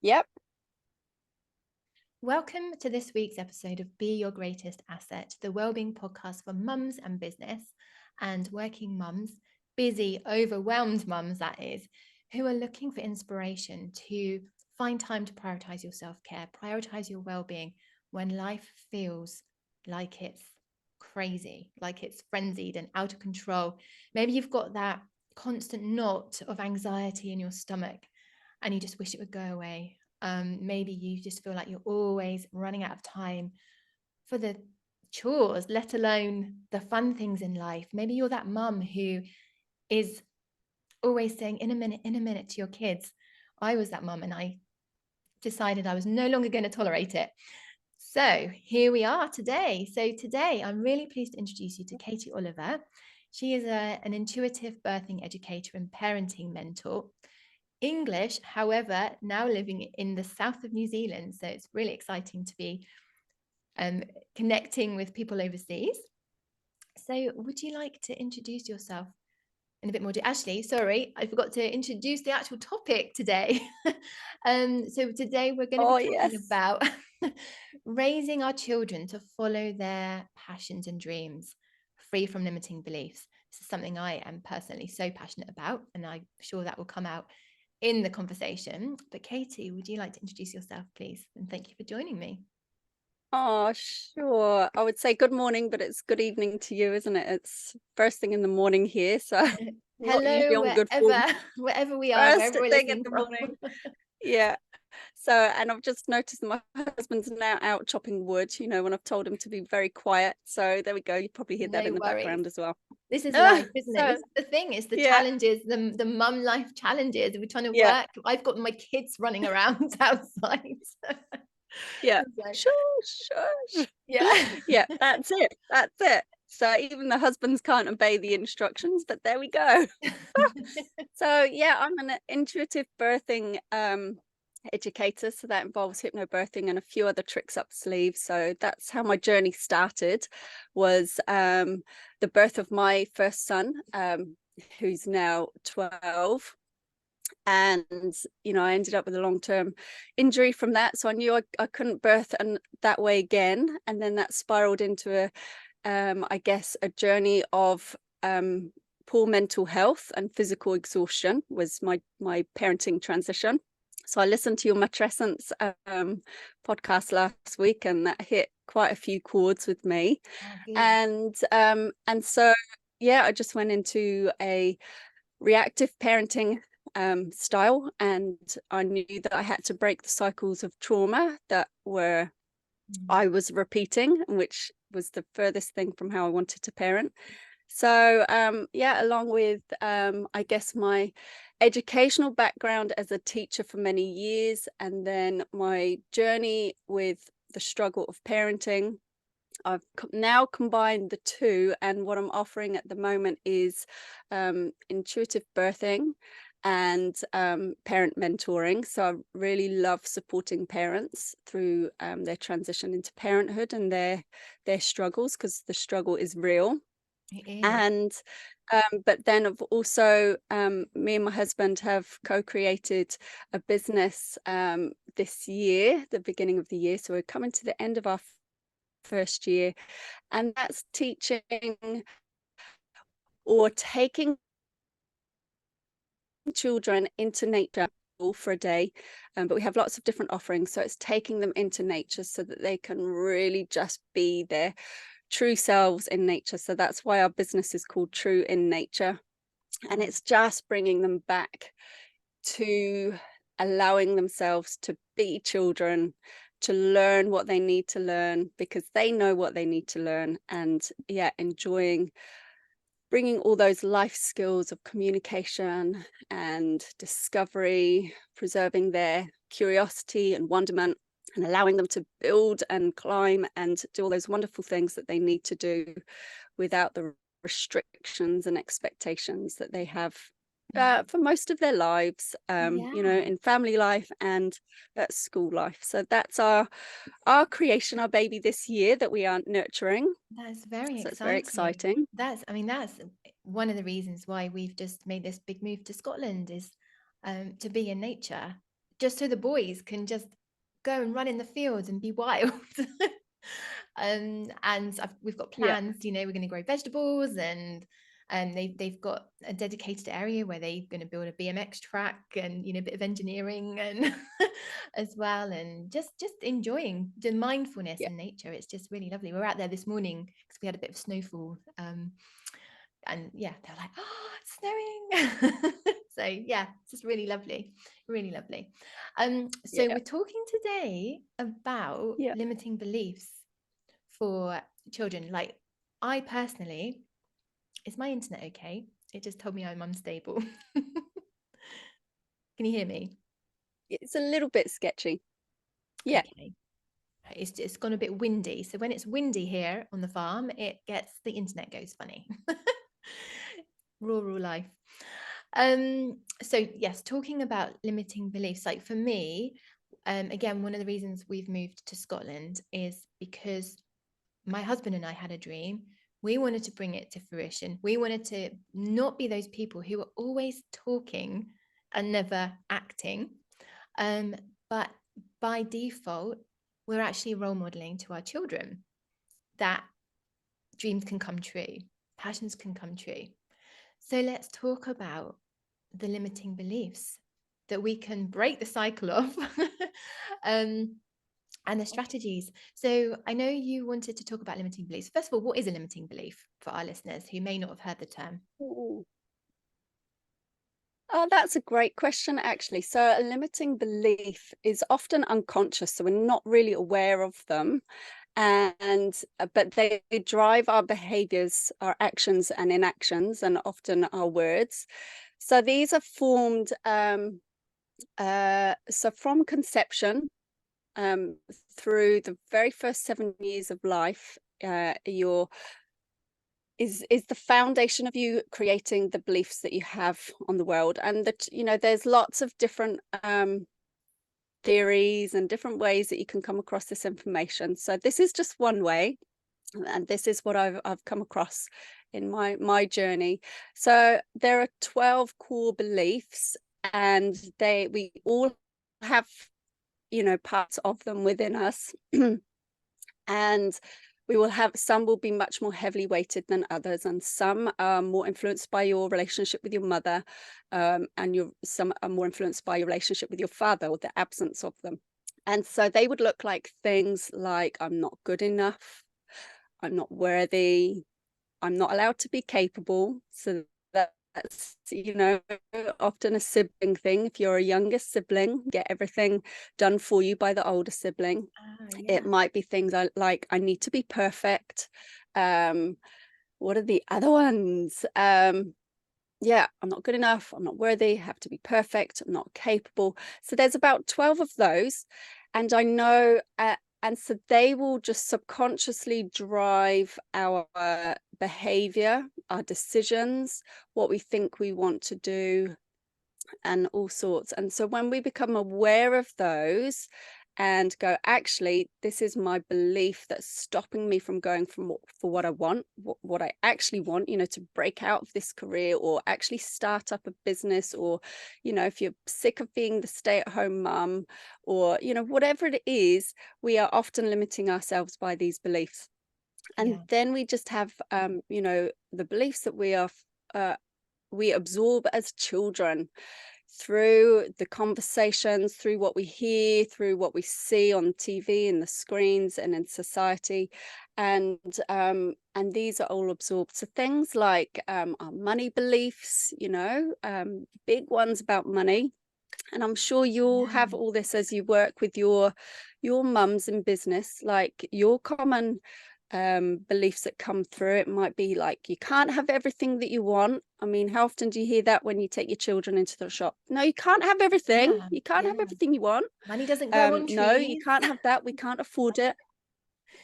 Yep. Welcome to this week's episode of Be Your Greatest Asset, the wellbeing podcast for mums and business and working mums, busy, overwhelmed mums, that is, who are looking for inspiration to find time to prioritize your self-care, prioritize your well-being when life feels like it's crazy, like it's frenzied and out of control. Maybe you've got that constant knot of anxiety in your stomach and you just wish it would go away. Maybe you just feel like you're always running out of time for the chores, let alone the fun things in life. Maybe you're that mum who is always saying in a minute to your kids. I was that mum and I decided I was no longer going to tolerate it. So here we are today. So today I'm really pleased to introduce you to Katie Oliver. She is an intuitive birthing educator and parenting mentor. English, however, now living in the south of New Zealand. So it's really exciting to be connecting with people overseas. So would you like to introduce yourself in a bit more? Actually, sorry, I forgot to introduce the actual topic today. So today we're going to Oh, be talking yes. about raising our children to follow their passions and dreams, free from limiting beliefs. This is something I am personally so passionate about, and I'm sure that will come out in the conversation. But Katie, would you like to introduce yourself, please? And thank you for joining me. Oh, sure. I would say good morning, but it's good evening to you, isn't it? It's first thing in the morning here, so not usually Hello, on good form. wherever we are, First wherever we're thing in listening the from. morning. Yeah. So, and I've just noticed that my husband's now out chopping wood, when I've told him to be very quiet. So there we go. You probably hear that No in the worries. background as well. This is life, isn't it? So, This is the thing. It's the yeah, challenges, the mum life challenges. We're trying to yeah, work. I've got my kids running around outside. yeah. So, Shush, shush. yeah. Yeah, that's it. That's it. So even the husbands can't obey the instructions, but there we go. So yeah, I'm an intuitive birthing educator. So that involves hypnobirthing and a few other tricks up the sleeve. So that's how my journey started, was the birth of my first son, who's now 12. And I ended up with a long-term injury from that, so I knew I couldn't birth and that way again. And then that spiraled into I guess a journey of poor mental health and physical exhaustion was my parenting transition. So I listened to your matrescence podcast last week, and that hit quite a few chords with me. Oh, good. And so yeah, I just went into a reactive parenting style, and I knew that I had to break the cycles of trauma that I was repeating, which was the furthest thing from how I wanted to parent. So yeah, along with I guess my educational background as a teacher for many years, and then my journey with the struggle of parenting, I've now combined the two, and what I'm offering at the moment is intuitive birthing and parent mentoring. So I really love supporting parents through their transition into parenthood and their struggles, because the struggle is real. It is. And but then I've also me and my husband have co-created a business this year, the beginning of the year. So we're coming to the end of our first year, and that's teaching or taking children into nature for a day. But we have lots of different offerings, so it's taking them into nature so that they can really just be their true selves in nature. So that's why our business is called True in Nature, and it's just bringing them back to allowing themselves to be children, to learn what they need to learn because they know what they need to learn, and yeah, enjoying bringing all those life skills of communication and discovery, preserving their curiosity and wonderment, and allowing them to build and climb and do all those wonderful things that they need to do without the restrictions and expectations that they have for most of their lives, Yeah. in family life and at school life. So that's our creation, our baby this year that we are nurturing. That's very So it's very exciting. exciting. That's one of the reasons why we've just made this big move to Scotland is to be in nature, just so the boys can just go and run in the fields and be wild. And we've got Yeah. plans, you know, we're going to grow vegetables, and they've got a dedicated area where they're going to build a BMX track, and, you know, a bit of engineering and as well, and just enjoying the mindfulness Yeah. in nature. It's just really lovely. We were out there this morning because we had a bit of snowfall, and yeah, they're like, oh, it's snowing. So yeah, it's just really lovely, really lovely. So Yeah. we're talking today about Yeah. limiting beliefs for children. Like, I personally, is my internet okay? It just told me I'm unstable. Can you hear me? It's a little bit sketchy. Yeah. Okay. It's gone a bit windy. So when it's windy here on the farm, the internet goes funny. Rural life. So yes, talking about limiting beliefs, like for me, again, one of the reasons we've moved to Scotland is because my husband and I had a dream. We wanted to bring it to fruition. We wanted to not be those people who were always talking and never acting. But by default, we're actually role modeling to our children that dreams can come true, passions can come true. So let's talk about the limiting beliefs that we can break the cycle of. um, and the strategies. So I know you wanted to talk about limiting beliefs. First of all, what is a limiting belief for our listeners who may not have heard the term? Ooh. Oh, that's a great question, actually. So, a limiting belief is often unconscious, so we're not really aware of them, and but they drive our behaviors, our actions and inactions, and often our words. So these are formed so from conception, through the very first 7 years of life. Your is the foundation of you creating the beliefs that you have on the world, and that, you know, there's lots of different theories and different ways that you can come across this information. So this is just one way, and this is what I've come across in my journey. So there are 12 core beliefs, and we all have, you know, parts of them within us. And we will have some will be much more heavily weighted than others, and some are more influenced by your relationship with your mother, and some are more influenced by your relationship with your father, or the absence of them. And so they would look like things like, I'm not good enough, I'm not worthy, I'm not allowed to be capable. So that's, you know, often a sibling thing. If you're a younger sibling, get everything done for you by the older sibling. It Yeah. might be things like, I need to be perfect. What are the other ones? Yeah, I'm not good enough, I'm not worthy, have to be perfect, I'm not capable. So there's about 12 of those, and I know, and so they will just subconsciously drive our behavior, our decisions, what we think we want to do, and all sorts. And so when we become aware of those and go, actually, this is my belief that's stopping me from going for what I want, what I actually want, you know, to break out of this career, or actually start up a business, or, you know, if you're sick of being the stay-at-home mum, or, you know, whatever it is, we are often limiting ourselves by these beliefs. And Yeah. then we just have, you know, the beliefs that we absorb as children, through the conversations, through what we hear, through what we see on TV and the screens and in society. And these are all absorbed. So things like our money beliefs, you know, big ones about money. And I'm sure you'll have Yeah. all this as you work with your mums in business, like your common beliefs that come through. It might be like, you can't have everything that you want. I mean, how often do you hear that when you take your children into the shop? No, you can't have everything. Yeah. You can't Yeah. have everything you want. Money doesn't grow on No, you trees. can't have that. We can't afford it.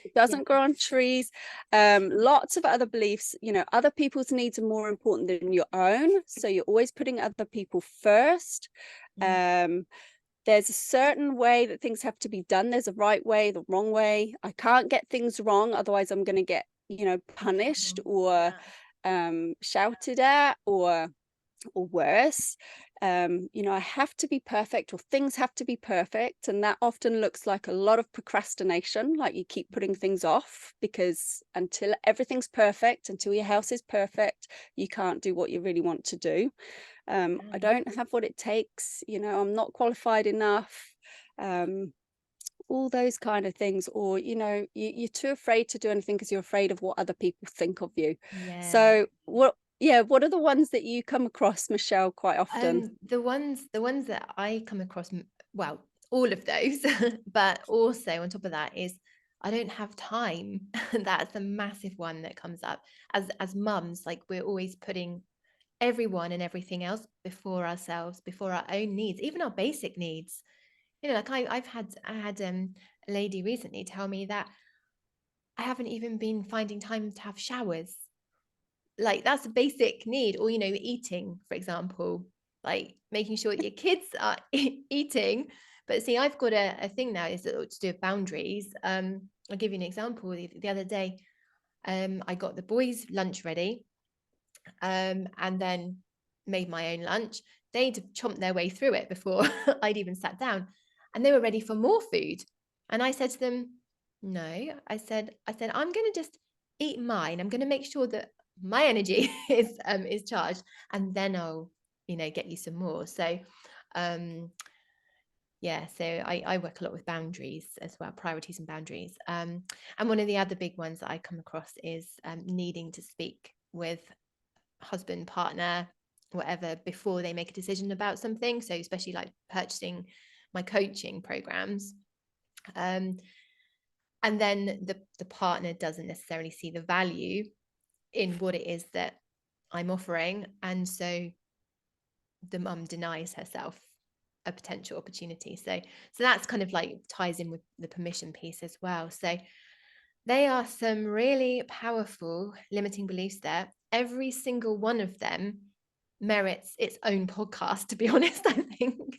It Yeah. doesn't grow on trees. Lots of other beliefs, you know, other people's needs are more important than your own. So you're always putting other people first. Mm. There's a certain way that things have to be done. There's a right way, the wrong way. I can't get things wrong, otherwise I'm going to get, you know, In punished, trouble. or Yeah. shouted at, or or worse. I have to be perfect, or things have to be perfect. And that often looks like a lot of procrastination, like you keep putting things off because until everything's perfect, until your house is perfect, you can't do what you really want to do. I don't have what it takes, I'm not qualified enough. Um, all those kind of things, or you're too afraid to do anything because you're afraid of what other people think of you. Yeah. So what are the ones that you come across, Michelle, quite often? The ones that I come across, well, all of those, but also on top of that is I don't have time. That's a massive one that comes up. As mums, like we're always putting everyone and everything else before ourselves, before our own needs, even our basic needs. Like I had a lady recently tell me that I haven't even been finding time to have showers. Like that's a basic need. Or eating, for example, like making sure that your kids are eating. But see, I've got a thing now is to do with boundaries. I'll give you an example. The other day, I got the boys lunch ready, and then made my own lunch. They'd chomped their way through it before I'd even sat down, and they were ready for more food. And I said to them, no, I said I'm going to just eat mine. I'm going to make sure that my energy is charged, and then I'll get you some more. So yeah, so I work a lot with boundaries as well, priorities and boundaries. And one of the other big ones that I come across is needing to speak with husband, partner, whatever, before they make a decision about something. So especially like purchasing my coaching programs. And then the partner doesn't necessarily see the value in what it is that I'm offering. And so the mum denies herself a potential opportunity. So that's kind of like ties in with the permission piece as well. So they are some really powerful limiting beliefs there. Every single one of them merits its own podcast, to be honest, I think.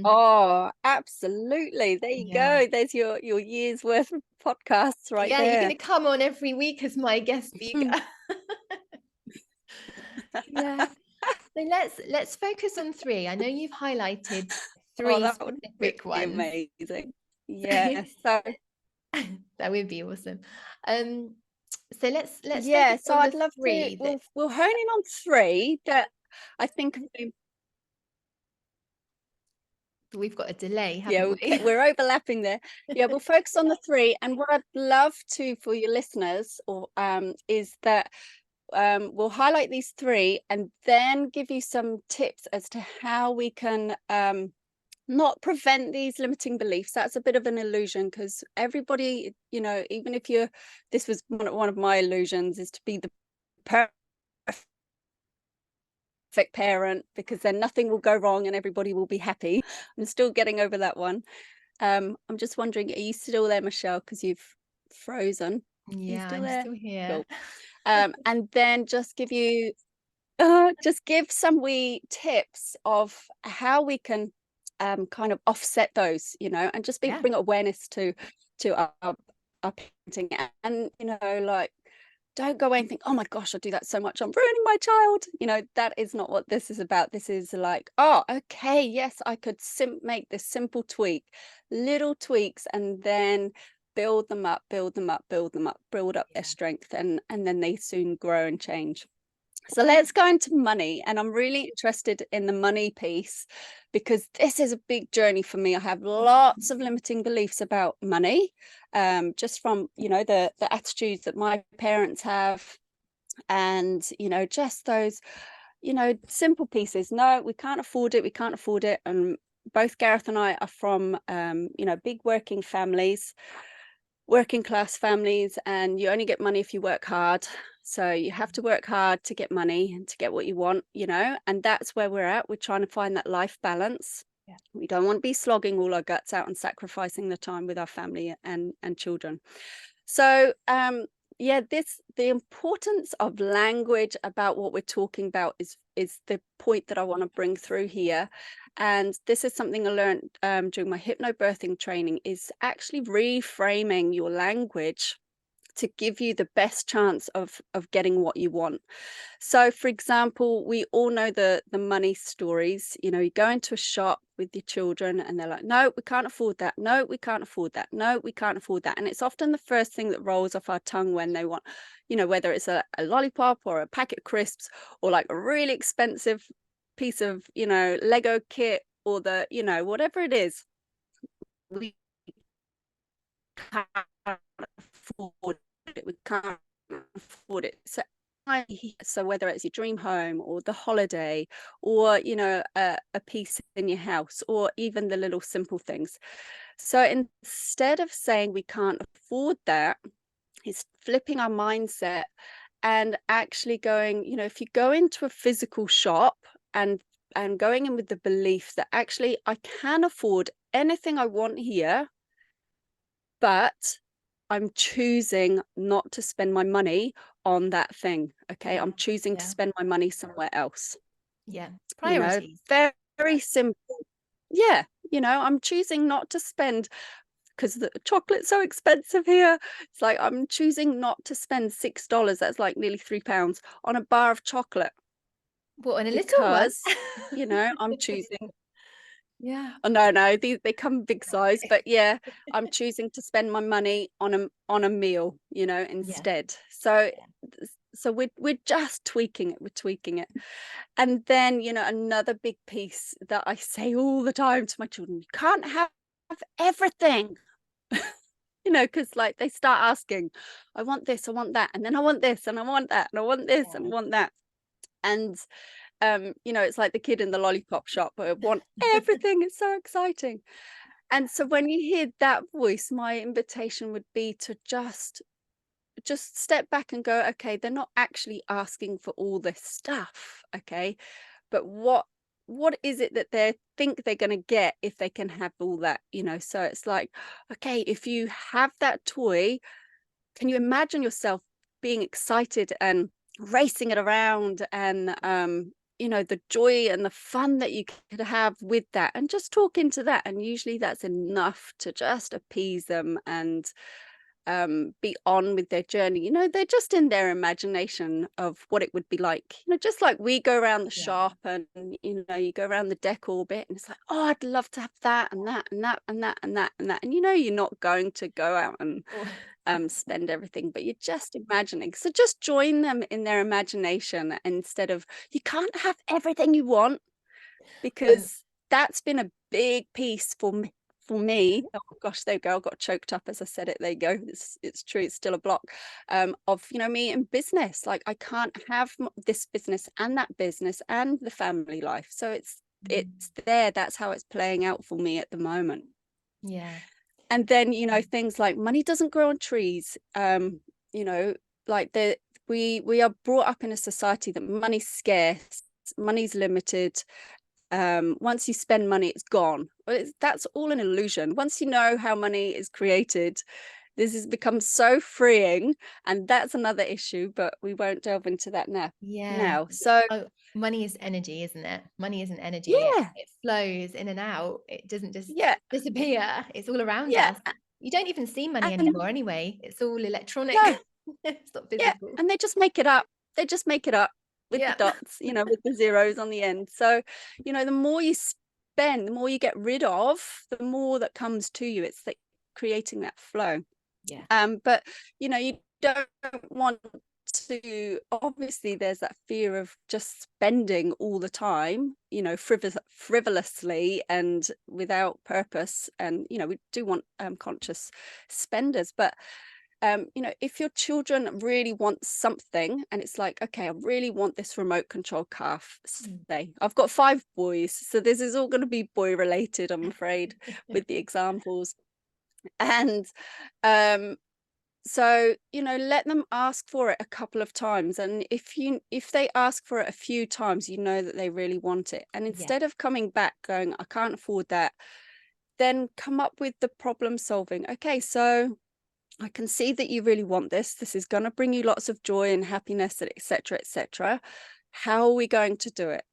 Oh, absolutely. There you Yeah. go. There's your year's worth of podcasts right Yeah, you're going there. to come on every week as my guest speaker. Yeah. So let's focus on three. I know you've highlighted Oh, three that would be specific ones. amazing. Yeah. So That would be awesome. Um, so let's yeah, focus so on I'd the love to three that we'll hone in on three that I think have been. we've got a delay, Yeah, haven't we? we're overlapping there. Yeah, we'll focus on the three. And what I'd love to for your listeners or is that we'll highlight these three and then give you some tips as to how we can not prevent these limiting beliefs. That's a bit of an illusion because everybody, even if this was one of my illusions, is to be the perfect parent, because then nothing will go wrong and everybody will be happy. I'm still getting over that one. I'm just wondering, are you still there, Michelle? Because you've frozen. Are you Yeah, still I'm there? still here. Cool. And then just give some wee tips of how we can kind of offset those, and just Yeah. bring awareness to our parenting. And like, don't go away and think, oh my gosh, I do that so much, I'm ruining my child. That is not what this is about. This is like, oh, okay, yes, I could make this simple tweak, little tweaks, and then build them up, build them up, build them up, build up their Yeah. strength, and then they soon grow and change. So let's go into money. And I'm really interested in the money piece because this is a big journey for me. I have lots of limiting beliefs about money, just from, the attitudes that my parents have. And, just those, simple pieces. No, we can't afford it. We can't afford it. And both Gareth and I are from, big working class families, and you only get money if you work hard. So you have to work hard to get money and to get what you want, and that's where we're at. We're trying to find that life balance. Yeah. We don't want to be slogging all our guts out and sacrificing the time with our family and children. So yeah, the importance of language about what we're talking about is the point that I want to bring through here. And this is something I learned during my hypnobirthing training, is actually reframing your language to give you the best chance of getting what you want. So for example, we all know the money stories. You know, you go into a shop with your children and they're like, no, we can't afford that. No, we can't afford that. No, we can't afford that. And it's often the first thing that rolls off our tongue when they want, you know, whether it's a lollipop or a packet of crisps or like a really expensive piece of, you know, Lego kit or the, you know, whatever it is, we can't afford it. We can't afford it. So whether it's your dream home or the holiday or, you know, a piece in your house or even the little simple things. So instead of saying we can't afford that, it's flipping our mindset and actually going, you know, if you go into a physical shop and going in with the belief that actually I can afford anything I want here, but I'm choosing not to spend my money on that thing. Okay. I'm choosing to spend my money somewhere else. Yeah. You know, Priorities. very, very simple. Yeah. You know, I'm choosing not to spend because the chocolate's so expensive here. It's like I'm choosing not to spend $6. That's like nearly £3 on a bar of chocolate What, on a little one? because, you know, I'm choosing. Yeah. Oh, no, they come big size, but yeah, I'm choosing to spend my money on a meal, you know, Yeah. instead. So Yeah. we're just tweaking it. We're tweaking it. And then, you know, another big piece that I say all the time to my children, you can't have everything. You know, because like they start asking, I want this, I want that, and then I want this, and I want that, and I want this, and I want that. And you know, it's like the kid in the lollipop shop. I want everything. It's so exciting. And so when you hear that voice, my invitation would be to just step back and go, okay, they're not actually asking for all this stuff, okay? But what is it that they think they're going to get if they can have all that, you know? So it's like, okay, if you have that toy, can you imagine yourself being excited and racing it around and you know, the joy and the fun that you could have with that, and just talk into that, and usually that's enough to just appease them and be on with their journey. You know, they're just in their imagination of what it would be like. You know, just like we go around the Yeah. shop and, you know, you go around the decor bit and it's like, oh, I'd love to have that and that and that and that and that and that. And you know, you're not going to go out and Oh, spend everything, but you're just imagining. So just join them in their imagination instead of, you can't have everything you want, when because that's been a big piece for me. Oh gosh, there you go. I got choked up as I said it. There you go. It's true. It's still a block of, you know, me in business. Like I can't have this business and that business and the family life. So it's there. That's how it's playing out for me at the moment. yeah. And then, you know, things like money doesn't grow on trees. You know, like we are brought up in a society that money's scarce, money's limited. Once you spend money, it's gone. Well, that's all an illusion. Once you know how money is created, this has become so freeing, and that's another issue, but we won't delve into that Yeah. now. So Oh, money is energy, isn't it? Money isn't energy. yeah, It flows in and out. It doesn't just yeah, disappear. It's all around yeah, us. You don't even see money and anymore anyway. It's all electronic. no, It's not yeah, physical. and they just make it up. They just make it up with the Yeah. dots, you know, with the zeros on the end. So, you know, the more you spend, the more you get rid of, the more that comes to you. It's like creating that flow. Yeah. But you know, you don't want to, obviously there's that fear of just spending all the time, you know, frivolously and without purpose. And you know, we do want conscious spenders, but you know, if your children really want something and it's like, okay, I really want this remote control car, say I've got 5 boys, so this is all going to be boy related, I'm afraid, with the examples. And um so, you know, let them ask for it a couple of times. And if they ask for it a few times, you know that they really want it. And Yeah. instead of coming back going, I can't afford that, then come up with the problem solving. Okay, so I can see that you really want this. This is going to bring you lots of joy and happiness, etc., etc. How are we going to do it?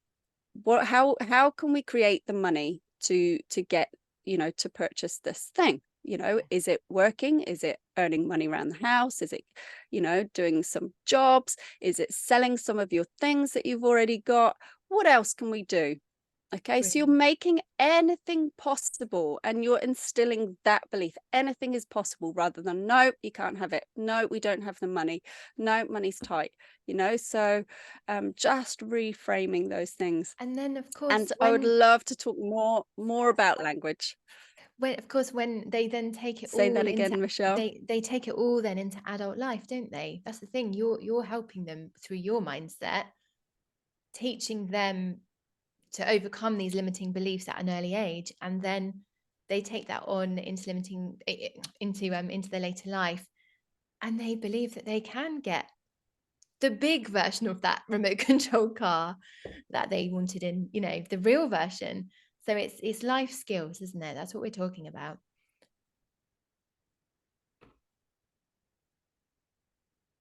How can we create the money to get, you know, to purchase this thing? You know, is it working? Is it earning money around the house? Is it, you know, doing some jobs? Is it selling some of your things that you've already got? What else can we do? Okay, so you're Brilliant. making anything possible, and you're instilling that belief. Anything is possible, rather than, no, you can't have it. No, we don't have the money. No, money's tight. You know, so just reframing those things. And then of course And I would love to talk more about language. when they then take it Say all that into again, Michelle. they take it all then into adult life, don't they? That's the thing. You're helping them through your mindset, teaching them to overcome these limiting beliefs at an early age, and then they take that on into limiting into their later life, and they believe that they can get the big version of that remote control car that they wanted in, you know, the real version. So it's life skills, isn't it? That's what we're talking about.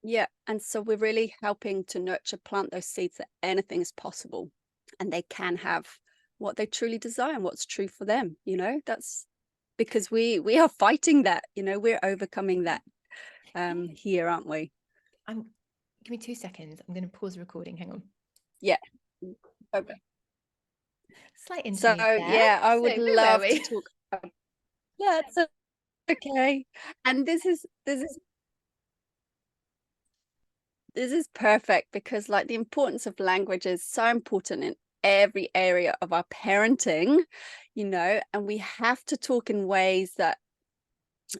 Yeah, and so we're really helping to nurture, plant those seeds that anything is possible, and they can have what they truly desire and what's true for them. You know, that's because we are fighting that. You know, we're overcoming that Yeah. here, aren't we? I'm Give me 2 seconds. I'm going to pause the recording. Hang on. Yeah. Okay. Slight So interlude there. yeah, I So would where were love to we? talk. Yeah, it's okay. And this is perfect, because like the importance of language is so important in every area of our parenting, you know, and we have to talk in ways that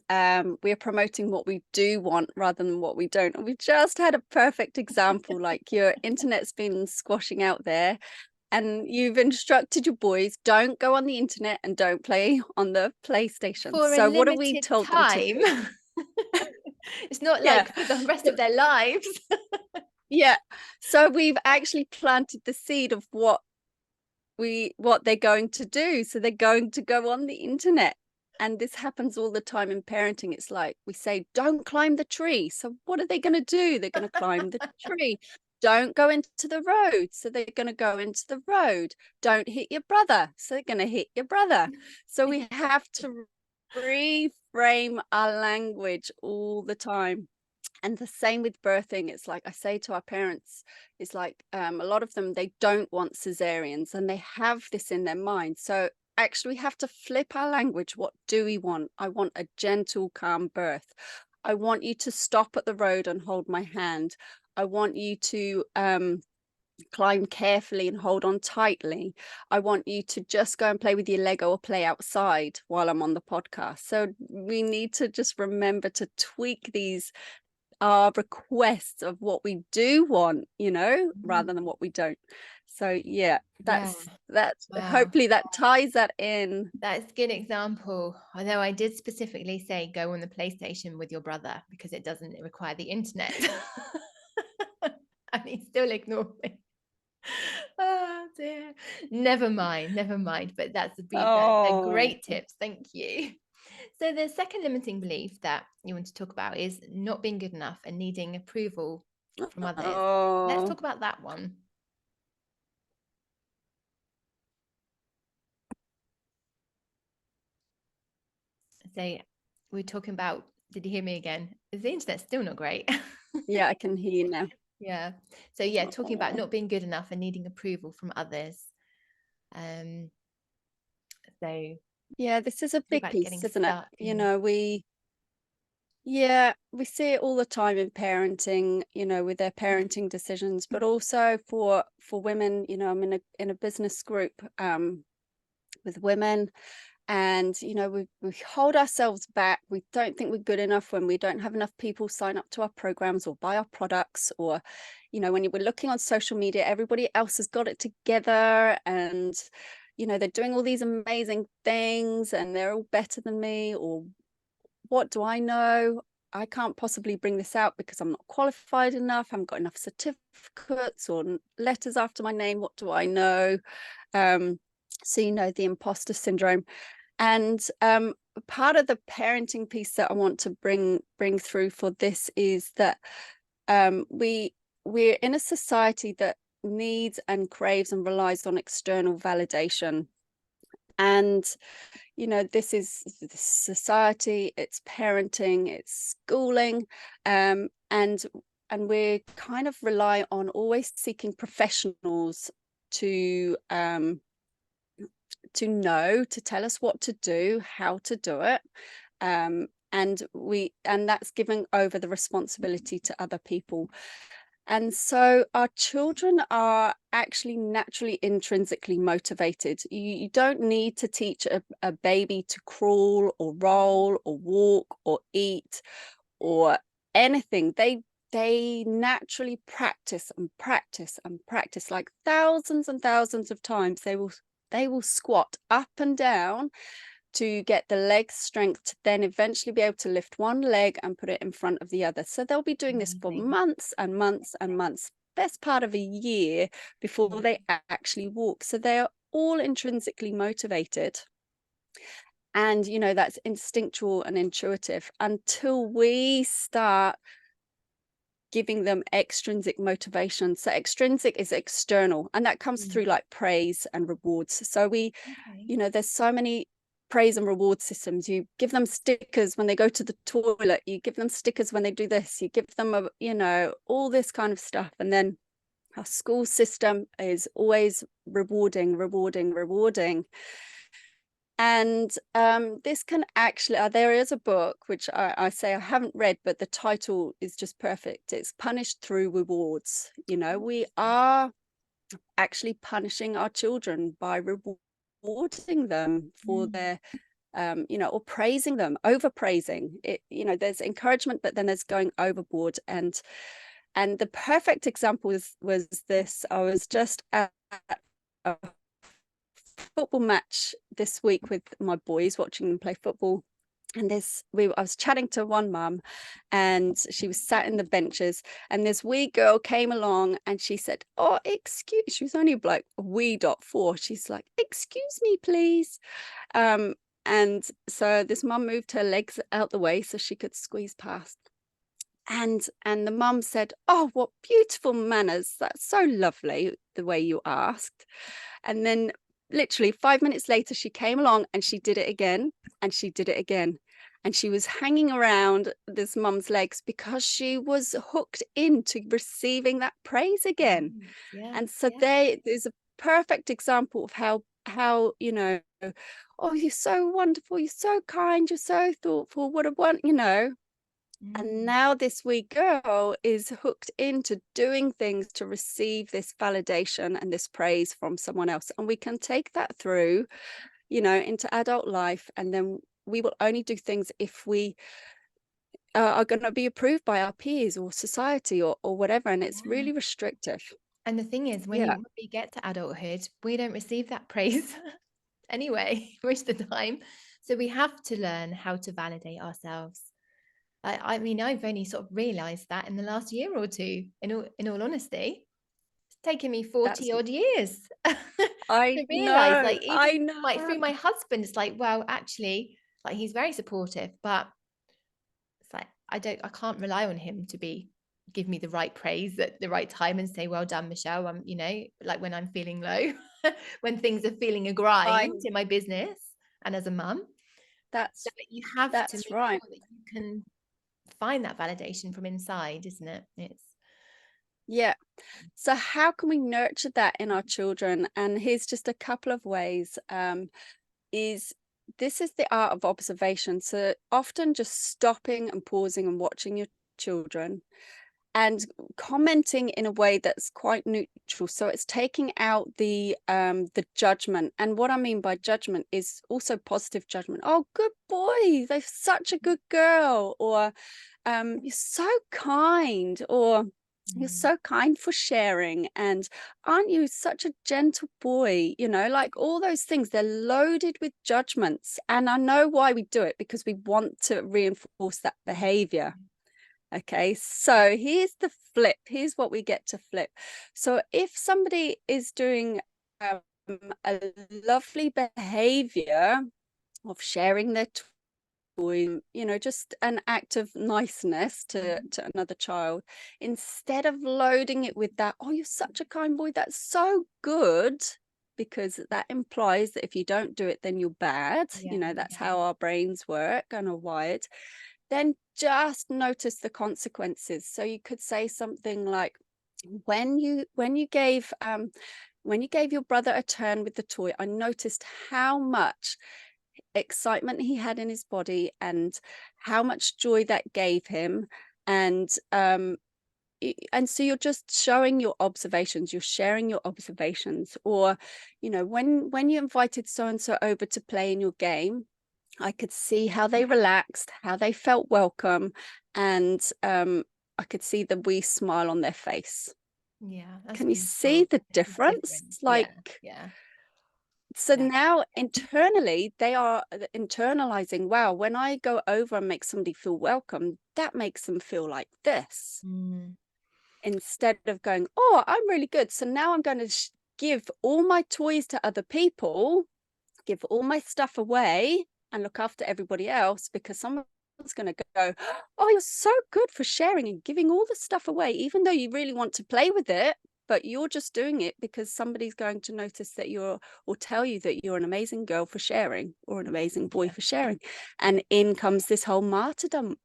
we're promoting what we do want rather than what we don't. And we just had a perfect example, like your internet's been squashing out there, and you've instructed your boys, don't go on the internet and don't play on the PlayStation. For a So what have we limited told them to time. do? It's not Yeah. like for the rest of their lives. Yeah. So we've actually planted the seed of what they're going to do. So they're going to go on the internet. And this happens all the time in parenting. It's like we say, don't climb the tree. So what are they going to do? They're going to climb the tree. Don't go into the road. So they're going to go into the road. Don't hit your brother. So they're going to hit your brother. So we have to reframe our language all the time. And the same with birthing. It's like I say to our parents, it's like a lot of them, they don't want cesareans, and they have this in their mind. So actually we have to flip our language. What do we want? I want a gentle, calm birth. I want you to stop at the road and hold my hand. I want you to climb carefully and hold on tightly. I want you to just go and play with your Lego or play outside while I'm on the podcast. So we need to just remember to tweak these our requests of what we do want, you know, rather than what we don't. So yeah, Yeah. that's Wow. hopefully that ties that in. That's a good example. Although I did specifically say go on the PlayStation with your brother because it doesn't require the internet. And he still ignored me. Oh dear. Never mind, never mind. But they're Oh, great tips. Thank you. So the second limiting belief that you want to talk about is not being good enough and needing approval from others. Let's oh, talk about that one. So we're talking about, did you hear me again? Is the internet still not great? yeah, I can hear you now. Yeah. So yeah, talking about Oh. not being good enough and needing approval from others. Um, so Yeah, this is a talk big about piece, getting isn't it? stuck You and know, yeah, we see it all the time in parenting, you know, with their parenting decisions, but also for women. You know, I'm in a business group with women, and you know we hold ourselves back. We don't think we're good enough when we don't have enough people sign up to our programs or buy our products, or you know, when you were looking on social media, everybody else has got it together, and you know, they're doing all these amazing things and they're all better than me, or what do I know? I can't possibly bring this out because I'm not qualified enough. I haven't got enough certificates or letters after my name. What do I know? So you know, the imposter syndrome. And part of the parenting piece that I want to bring through for this is that we're in a society that needs and craves and relies on external validation. And you know, this is society, it's parenting, it's schooling, and we kind of rely on always seeking professionals to know, to tell us what to do, how to do it. And that's giving over the responsibility to other people. And so our children are actually naturally intrinsically motivated. You don't need to teach a baby to crawl or roll or walk or eat or anything. They naturally practice and practice and practice, like thousands and thousands of times. They will squat up and down to get the leg strength to then eventually be able to lift one leg and put it in front of the other. So they'll be doing this for Amazing. months and months and months, best part of a year before Yeah. they actually walk. So they are all intrinsically motivated. And, you know, that's instinctual and intuitive until we start giving them extrinsic motivation. So extrinsic is external, and that comes through like praise and rewards. So Okay. you know, there's so many praise and reward systems. You give them stickers when they go to the toilet, you give them stickers when they do this, you give them you know, all this kind of stuff. And then our school system is always rewarding, rewarding, rewarding. And this can actually, there is a book which I say I haven't read, but the title is just perfect. It's Punished Through Rewards. You know, we are actually punishing our children by rewarding them for their you know, or praising them, overpraising it. You know, there's encouragement, but then there's going overboard. And the perfect example was this. I was just at a football match this week with my boys, watching them play football. And I was chatting to one mum, and she was sat in the benches, and this wee girl came along and she said, "Oh, excuse," she was only like a wee dot four. She's like, "Excuse me, please." And so this mum moved her legs out the way so she could squeeze past. And the mum said, "Oh, what beautiful manners. That's so lovely, the way you asked." And then literally 5 minutes later, she came along and she did it again, and she did it again. And she was hanging around this mum's legs because she was hooked into receiving that praise again. Right. Yeah. And so Yeah. there's a perfect example of how, you know, "Oh, you're so wonderful, you're so kind, you're so thoughtful, what a one," you know. And Mm. now this wee girl is hooked into doing things to receive this validation and this praise from someone else. And we can take that through, you know, into adult life. And then we will only do things if we are going to be approved by our peers or society or whatever. And it's Yeah. really restrictive. And the thing is, Yeah, when we get to adulthood, we don't receive that praise anyway, most of the time. So we have to learn how to validate ourselves. I mean, I've only sort of realized that in the last year or two, in all honesty. It's taken me 40 that's, odd years to realize, like, even I like know. through my husband, it's like, well, actually, like he's very supportive, but it's like I can't rely on him to give me the right praise at the right time and say, well done, Michelle. Like when I'm feeling low, when things are feeling a I grind in my business and as a mum. So that's you have to that's make right. sure that you can find that validation from inside, isn't it? It's Yeah. So how can we nurture that in our children? And here's just a couple of ways. Is This is the art of observation. So often just stopping and pausing and watching your children and commenting in a way that's quite neutral. So it's taking out the judgment. And what I mean by judgment is also positive judgment. "Oh, good boy, they're such a good girl," or "You're so kind," or "You're mm, so kind for sharing," and "Aren't you such a gentle boy?" You know, like all those things, they're loaded with judgments. And I know why we do it, because we want to reinforce that behavior. Okay, so here's the flip. Here's what we get to flip. So if somebody is doing um, a lovely behavior of sharing their toy, you know, just an act of niceness to another child, instead of loading it with that, "Oh, you're such a kind boy, that's so good," because that implies that if you don't do it, then you're bad. Yeah, That's yeah. how our brains work and are wired. Then just notice the consequences. So you could say something like, when you gave your brother a turn with the toy, I noticed how much excitement he had in his body and how much joy that gave him. And so you're just showing your observations, you're sharing your observations. Or when you invited so and so over to play in your game, I could see how they relaxed, how they felt welcome, and I could see the wee smile on their face. Yeah, that's Can you see beautiful. the It's the difference? difference. Yeah, Like, yeah, so yeah. now internally, they are internalizing, wow, when I go over and make somebody feel welcome, that makes them feel like this, Mm, instead of going, oh, I'm really good. So now I'm going to give all my toys to other people, give all my stuff away, and look after everybody else, because someone's going to go, oh, you're so good for sharing and giving all the stuff away, even though you really want to play with it. But you're just doing it because somebody's going to notice that or tell you that you're an amazing girl for sharing, or an amazing boy yeah, for sharing. And in comes this whole martyrdom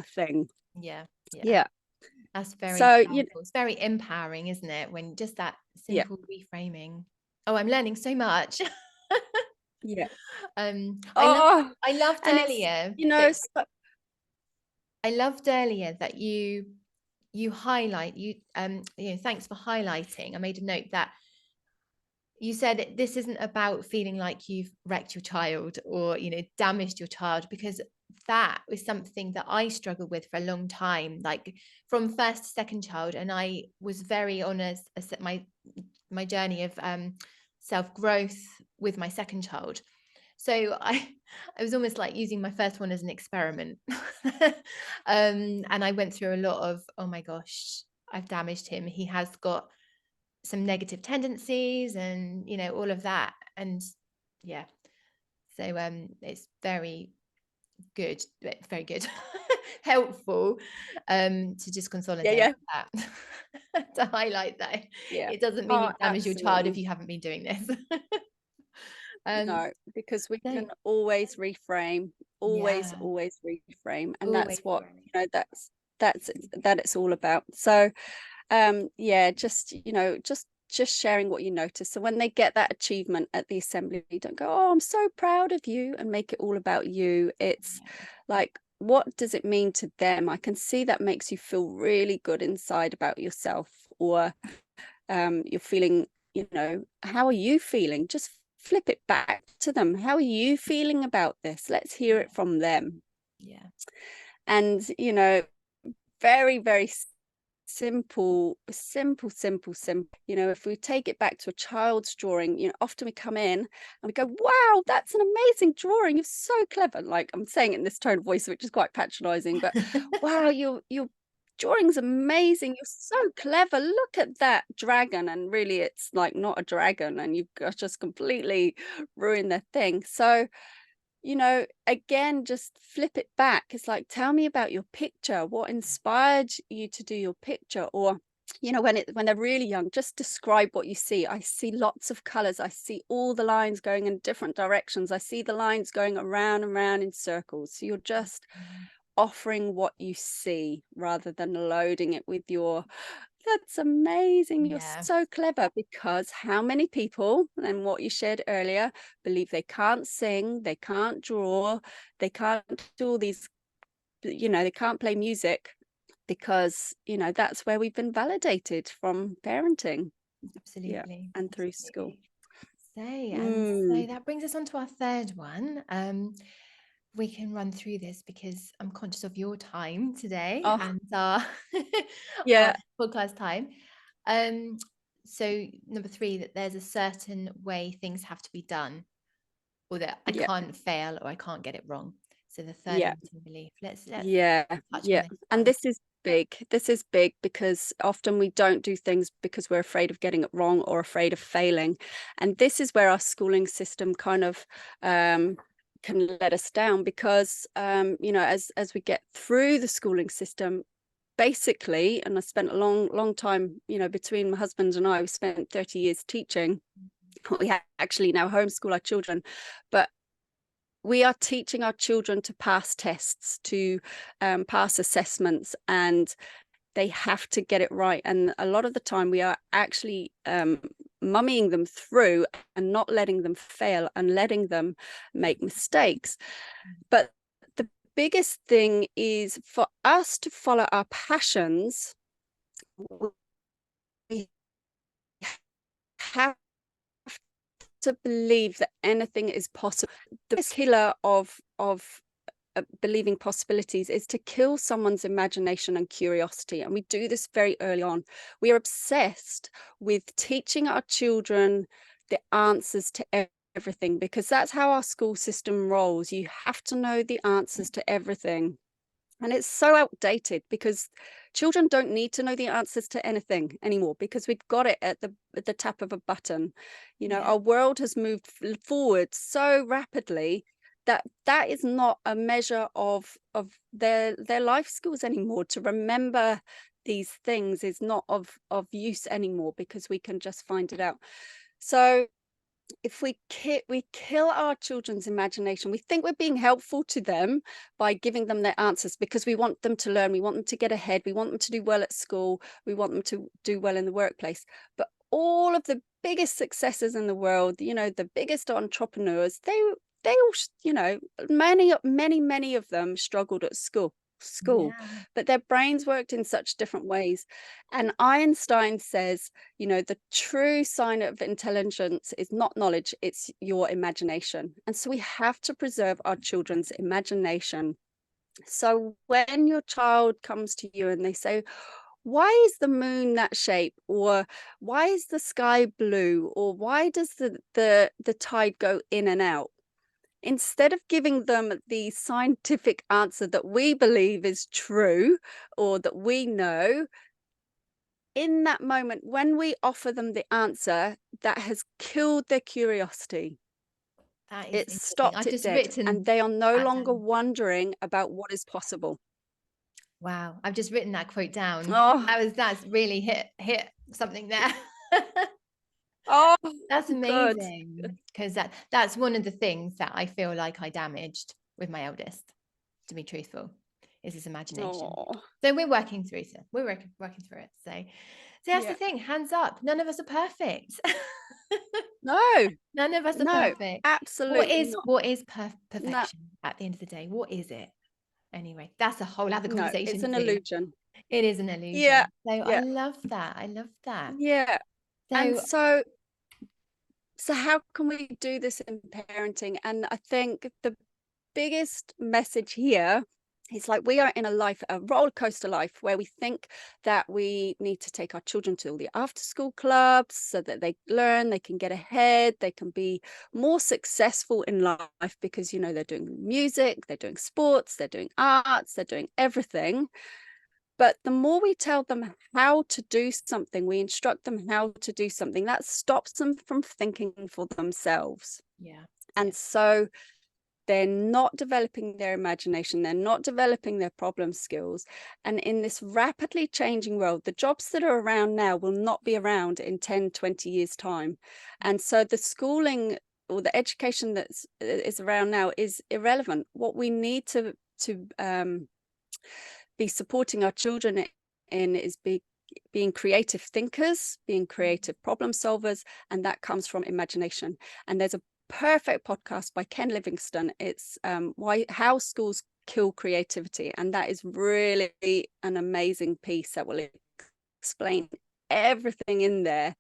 thing. yeah, yeah. Yeah. That's very So, powerful. It's very empowering, isn't it? When just that yeah, simple reframing. Oh, I'm learning so much. yeah. um, I love Oh, I loved and it's, earlier you know, that so, I loved earlier that you highlight thanks for highlighting. I made a note that you said this isn't about feeling like you've wrecked your child or damaged your child, because that was something that I struggled with for a long time, like from first to second child. And I was very on my journey of self-growth with my second child. So I was almost like using my first one as an experiment. And I went through a lot of, oh my gosh, I've damaged him, he has got some negative tendencies and all of that. And yeah, so it's very good, very good, helpful to just yeah, consolidate yeah, that, to highlight that yeah. it doesn't mean Oh, you've damaged your child if absolutely. you haven't been doing this. um No, because we so can always reframe, always, yeah, always reframe, and that's always. what that it's all about. So, yeah, just sharing what you notice. So when they get that achievement at the assembly, don't go, oh, I'm so proud of you, and make it all about you. It's Yeah, like, what does it mean to them? I can see that makes you feel really good inside about yourself. Or you're feeling, how are you feeling? Just flip it back to them. How are you feeling about this? Let's hear it from them. yeah, And very, very simple. If we take it back to a child's drawing, often we come in and we go, wow, that's an amazing drawing, you're so clever. Like, I'm saying it in this tone of voice, which is quite patronizing, but wow, your drawing's amazing, you're so clever, look at that dragon. And really, it's like not a dragon, and you've just completely ruined their thing. So again, just flip it back. It's like, tell me about your picture. What inspired you to do your picture? Or, when they're really young, just describe what you see. I see lots of colors. I see all the lines going in different directions. I see the lines going around and around in circles. So you're just offering what you see rather than loading it with your, that's amazing, you're yeah, so clever. Because how many people, and what you shared earlier, believe they can't sing, they can't draw, they can't do all these, they can't play music, because that's where we've been validated from parenting. Yeah, absolutely, and through school. absolutely. So Mm, that brings us on to our third one. We can run through this because I'm conscious of your time today oh, and our, our yeah, podcast time. Um, so number 3, that there's a certain way things have to be done, or that I yeah, can't fail or I can't get it wrong. So the third yeah. limiting belief. Let's Yeah, touch on yeah. this And one. this is big. This is big because often we don't do things because we're afraid of getting it wrong or afraid of failing. And this is where our schooling system kind of can let us down, because as we get through the schooling system, basically, and I spent a long time, between my husband and I, we spent 30 years teaching. We actually now homeschool our children, but we are teaching our children to pass tests, to pass assessments, and they have to get it right. And a lot of the time we are actually mummying them through and not letting them fail and letting them make mistakes. But the biggest thing is for us to follow our passions. We have to believe that anything is possible. The killer of believing possibilities is to kill someone's imagination and curiosity. And we do this very early on. We are obsessed with teaching our children the answers to everything, because that's how our school system rolls. You have to know the answers to everything. And it's so outdated, because children don't need to know the answers to anything anymore, because we've got it at the tap of a button. You know, our world has moved forward so rapidly that that is not a measure of their life skills anymore. To remember these things is not of use anymore, because we can just find it out. So if we kill our children's imagination, we think we're being helpful to them by giving them their answers, because we want them to learn, we want them to get ahead, we want them to do well at school, we want them to do well in the workplace. But all of the biggest successes in the world, you know, the biggest entrepreneurs, they all, you know, many of them struggled at school, but their brains worked in such different ways. And Einstein says, you know, the true sign of intelligence is not knowledge, it's your imagination. And so we have to preserve our children's imagination. So when your child comes to you and they say, why is the moon that shape, or why is the sky blue, or why does the tide go in and out, instead of giving them the scientific answer that we believe is true or that we know, in that moment, when we offer them the answer, that has killed their curiosity. That is It interesting. stopped I've it just dead, and written they are no that longer down. wondering about what is possible. Wow, I've just written that quote down. Oh, That's really hit something there. oh, That's good. amazing, because that's one of the things that I feel like I damaged with my eldest, to be truthful, is his imagination. Oh, So we're working through it. We're working through it. So that's the yeah. thing. Hands up. None of us are perfect. No, None of us are no, perfect. absolutely not. What is No, perfection at the end of the day? What is it? Anyway, that's a whole other no, it's conversation an too. illusion. It is an Yeah, illusion. So I yeah, love that. I love that. yeah. And So so how can we do this in parenting? And I think the biggest message here is, like, we are in a roller coaster life, where we think that we need to take our children to all the after school clubs so that they learn, they can get ahead, they can be more successful in life, because, you know, they're doing music, they're doing sports, they're doing arts, they're doing everything. But the more we tell them how to do something, we instruct them how to do something, that stops them from thinking for themselves. yeah. And so they're not developing their imagination, they're not developing their problem skills. And in this rapidly changing world, the jobs that are around now will not be around in 10, 20 years' time. And so the schooling or the education that is around now is irrelevant. What we need to be supporting our children in is being creative thinkers, being creative problem solvers, and that comes from imagination. And there's a perfect podcast by Ken Livingstone. It's how schools kill creativity, and that is really an amazing piece that will explain everything in there.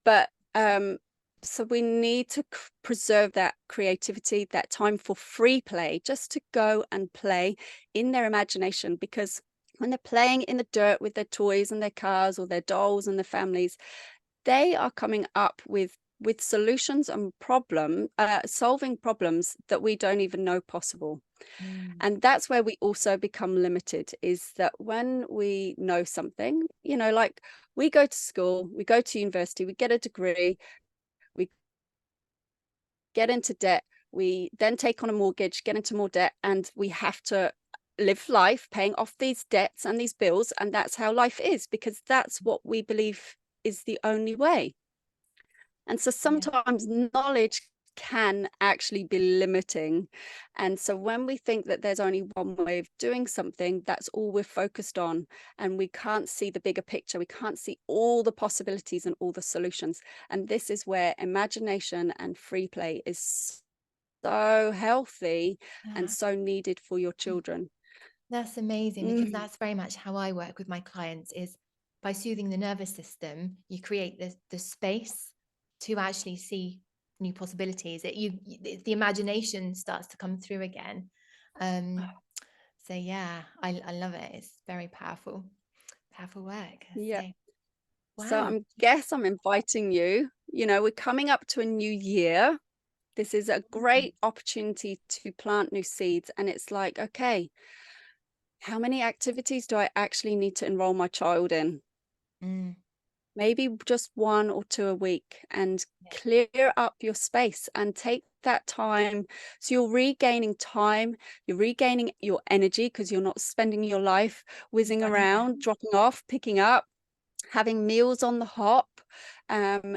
But so we need to preserve that creativity, that time for free play, just to go and play in their imagination, because when they're playing in the dirt with their toys and their cars or their dolls and their families, they are coming up with solutions and solving problems that we don't even know possible. And that's where we also become limited, is that when we know something, you know, like, we go to school, we go to university, we get a degree, we get into debt, we then take on a mortgage, get into more debt, and we have to live life paying off these debts and these bills. And that's how life is, because that's what we believe is the only way. And so sometimes knowledge can actually be limiting. And so when we think that there's only one way of doing something, that's all we're focused on. And we can't see the bigger picture. We can't see all the possibilities and all the solutions. And this is where imagination and free play is so healthy and so needed for your children. That's amazing, because that's very much how I work with my clients, is by soothing the nervous system, you create the space to actually see new possibilities. The imagination starts to come through again. So yeah, I love it. It's very powerful work. Yeah. So So wow. I'm inviting you, we're coming up to a new year. This is a great opportunity to plant new seeds. And it's like, okay, how many activities do I actually need to enroll my child in? Mm, Maybe just 1 or 2 a week, and clear up your space and take that time. So you're regaining time, you're regaining your energy, because you're not spending your life whizzing running around, around. dropping off, picking up, having meals on the hop.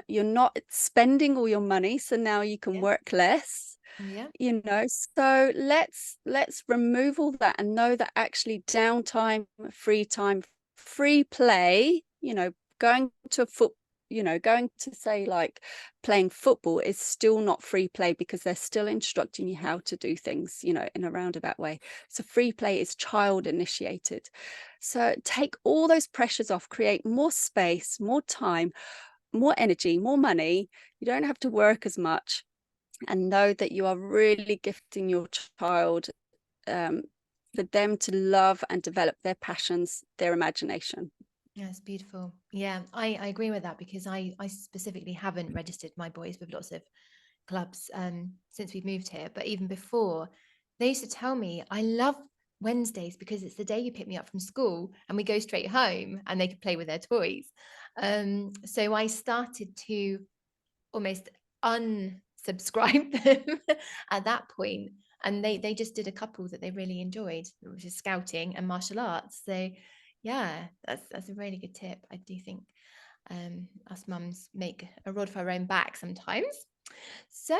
You're not spending all your money, so now you can Yeah. work less. Yeah. So let's remove all that and know that actually downtime, free play, going to going to say like playing football is still not free play, because they're still instructing you how to do things, in a roundabout way. So free play is child initiated. So take all those pressures off, create more space, more time, more energy, more money. You don't have to work as much, and know that you are really gifting your child, for them to love and develop their passions, their imagination. Yeah, it's beautiful. Yeah, I agree with that, because I specifically haven't registered my boys with lots of clubs since we've moved here. But even before, they used to tell me, I love Wednesdays because it's the day you pick me up from school and we go straight home and they can play with their toys. So I started to almost unsubscribe them at that point. And they just did a couple that they really enjoyed, which is scouting and martial arts. So yeah, that's a really good tip. I do think us mums make a rod for our own back sometimes. So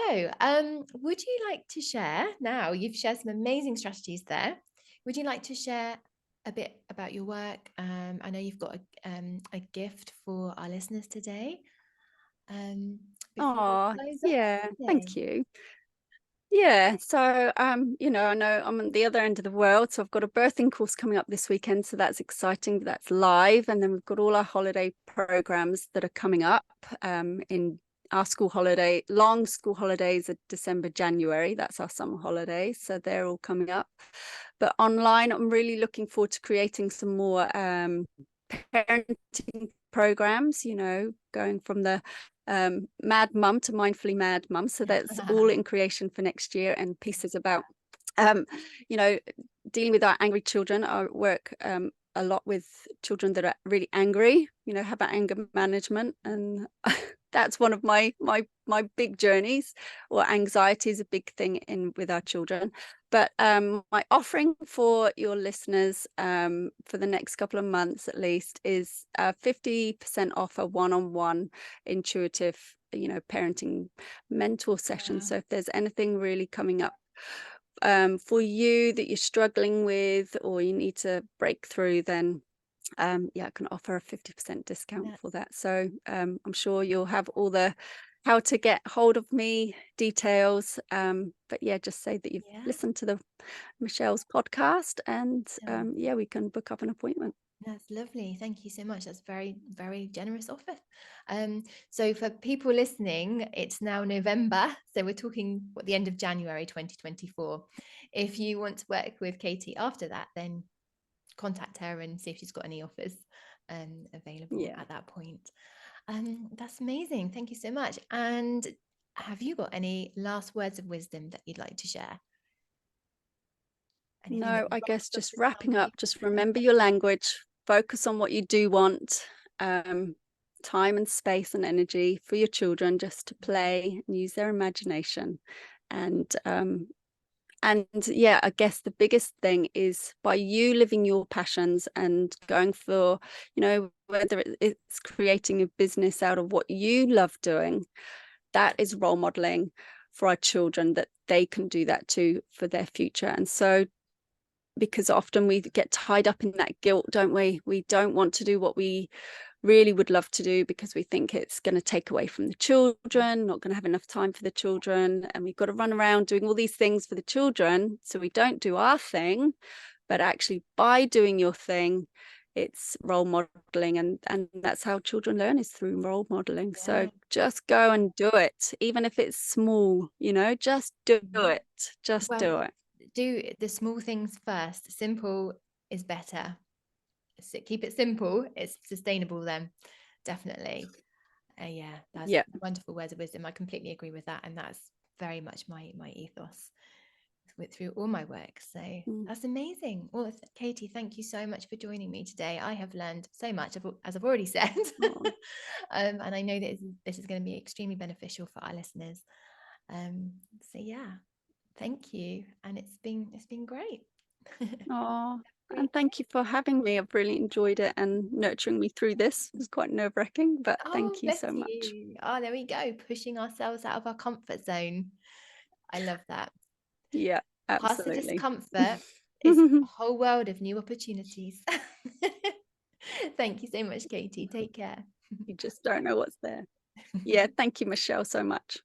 would you like to share, now you've shared some amazing strategies there, would you like to share a bit about your work? I know you've got a gift for our listeners today. Before we Oh, close off yeah, today. thank you. Yeah, so I know I'm at the other end of the world, so I've got a birthing course coming up this weekend, so that's exciting. That's live, and then we've got all our holiday programs that are coming up in our long school holidays are December, January. That's our summer holidays, so they're all coming up. But online, I'm really looking forward to creating some more parenting programs, going from the mad mum to mindfully mad mum. So that's all in creation for next year, and pieces about you know dealing with our angry children. I work a lot with children that are really angry, have anger management, and that's one of my big journeys. Or anxiety is a big thing in with our children. But my offering for your listeners, for the next couple of months at least, is 50% off a one-on-one intuitive parenting mentor session. Wow. So if there's anything really coming up for you that you're struggling with, or you need to break through, then I can offer a 50% discount for that. So I'm sure you'll have all the how to get hold of me details. But yeah, just say that you've listened to the Michelle's podcast, and we can book up an appointment. That's lovely. Thank you so much. That's very, very generous offer. So for people listening, it's now November. So we're talking the end of January 2024. If you want to work with Katie after that, then contact her and see if she's got any offers available at that point. That's amazing. Thank you so much. And have you got any last words of wisdom that you'd like to share? Anything that No, I guess rocks off just the wrapping up, tongue? just remember your language, focus on what you do want, time and space and energy for your children, just to play and use their imagination. And yeah, I guess the biggest thing is, by you living your passions and going for, whether it's creating a business out of what you love doing, that is role modeling for our children, that they can do that too for their future. And so, because often we get tied up in that guilt, don't we? We don't want to do what we really would love to do because we think it's going to take away from the children, not going to have enough time for the children, and we've got to run around doing all these things for the children, so we don't do our thing. But actually, by doing your thing, it's role modeling, and that's how children learn, is through role modeling. Yeah. So just go and do it, even if it's small, just do it. Just Well, do it. do the small things first. Simple is better. So keep it simple. It's sustainable then. Definitely. Yeah, that's Yeah. wonderful words of wisdom. I completely agree with that. And that's very much my ethos through all my work. So that's amazing. Well, Katie, thank you so much for joining me today. I have learned so much, as I've already said. And I know that this is going to be extremely beneficial for our listeners. So yeah, thank you. And it's been great. Oh, Great. and thank you for having me. I've really enjoyed it and nurturing me through this. It was quite nerve-wracking, but Oh, thank you bless so much. you. Oh, there we go. Pushing ourselves out of our comfort zone. I love that. Yeah, Past the absolutely. discomfort is a whole world of new opportunities. Thank you so much, Katie. Take care. You just don't know what's there. Yeah, thank you, Michelle, so much.